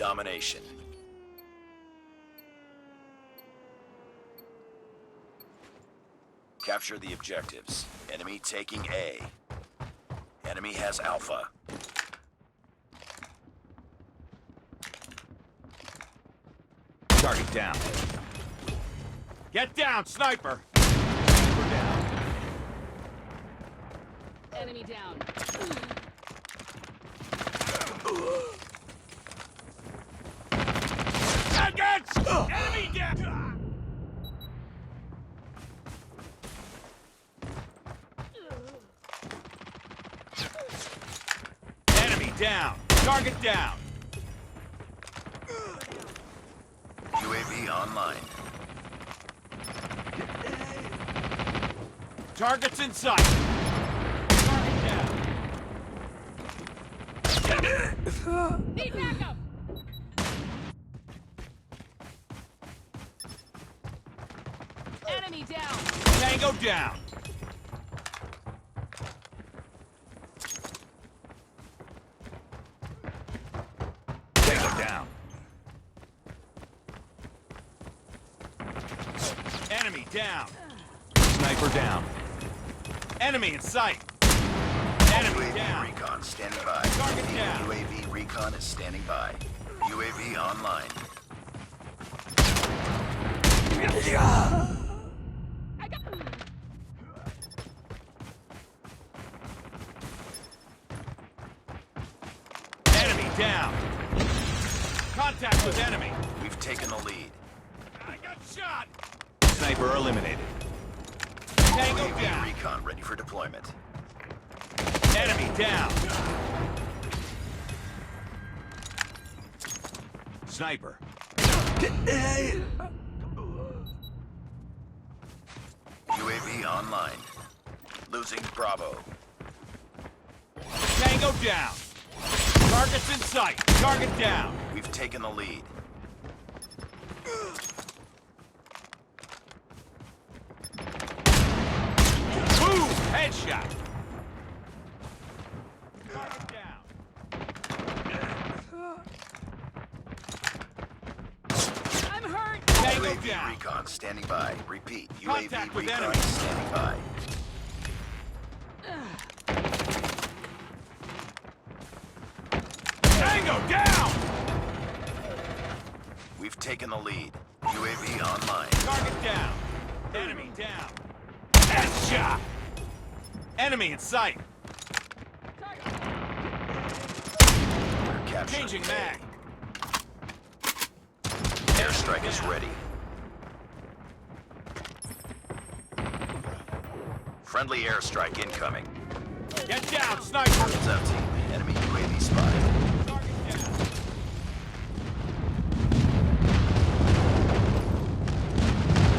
domination. Capture the objectives. Enemy taking A. Enemy has Alpha. Target down. Get down, sniper! Sniper down. Enemy down. Targets! Enemy down! Enemy down. Target down. UAV online. Targets in sight. Target down. Need backup! Enemy down! Tango down. Tango down. Enemy down. Sniper down. Enemy in sight. Enemy UAV down. recon standing by. Target down. UAV recon is standing by. UAV online. I got... Enemy Down. Contact with enemy. We've taken the lead. I got shot. Sniper eliminated. Tango UAV down. recon ready for deployment. Enemy down. Sniper. UAV online. Losing Bravo. Tango down. Targets in sight. Target down. We've taken the lead. Boom! Headshot. Target down. I'm hurt! Tango UAV down. recon standing by. Repeat. Contact UAV with recon enemy. standing by. Tango down. We've taken the lead. UAV online. Target down. Enemy down. Headshot. Enemy in sight. We're capturing Changing A. mag. Airstrike is ready. Friendly airstrike incoming. Get down, sniper. Heads up, team. Enemy UAV spotted. Target down.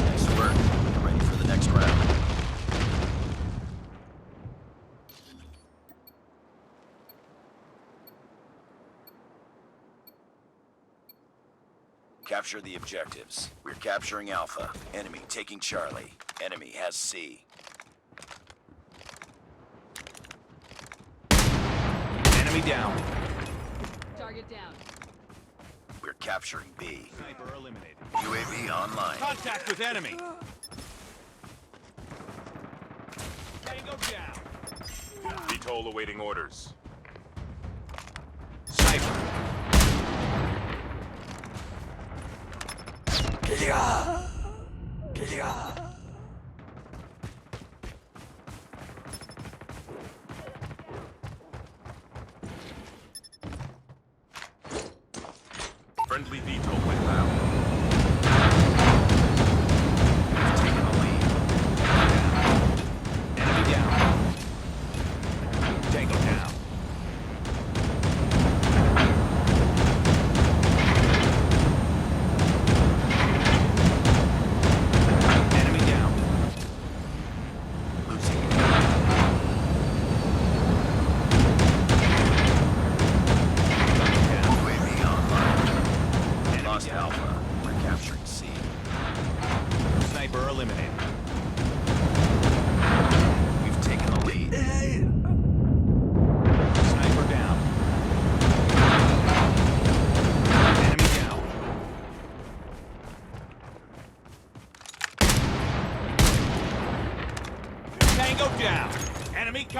Nice work. Get ready for the next round. Capture the objectives. We're capturing Alpha. Enemy taking Charlie. Enemy has C. Enemy down. Target down. We're capturing B. Sniper eliminated. UAV online. Contact with enemy. Tango down. VTOL awaiting orders. Sniper. Friendly VTOL went down. Taking the lead. Enemy down. Tango down. Enemy down. Losing A. Down. UAV online. Enemy Lost down. Alpha. We're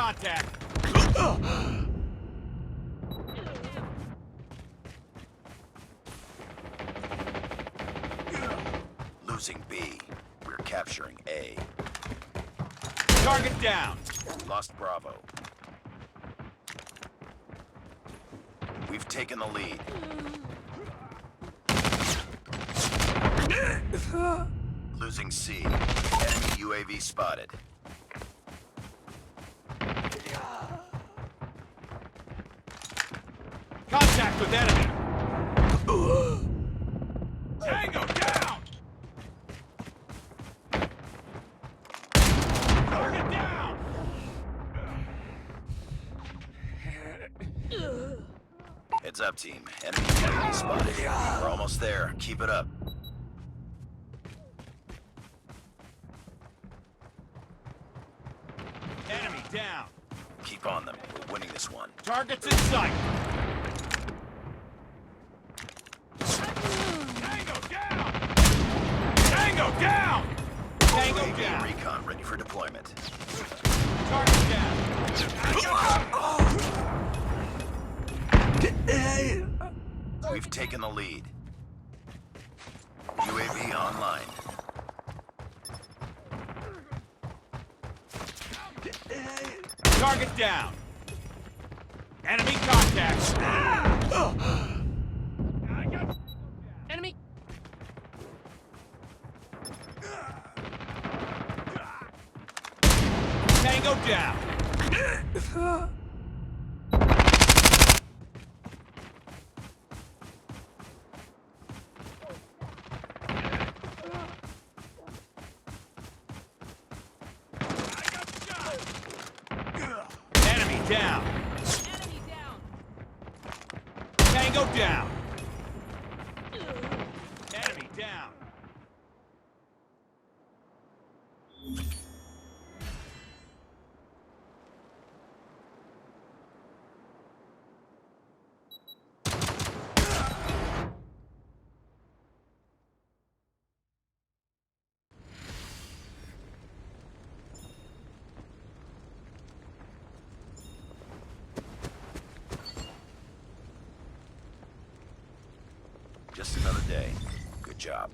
contact. Losing B. We're capturing A. Target down. Lost Bravo. We've taken the lead. Losing C. Enemy UAV spotted. Contact with enemy. Tango down. Target down. Heads up, team. Enemy UAV spotted. We're almost there. Keep it up. Enemy down. Keep on them. We're winning this one. Targets in sight. Tango down. Tango down. Tango UAV down. recon ready for deployment. Target down. We've taken the lead. UAV online. Target down. Enemy contact. Enemy. Tango down. Enemy down. Enemy down. Tango down. Enemy down. Just another day. Good job.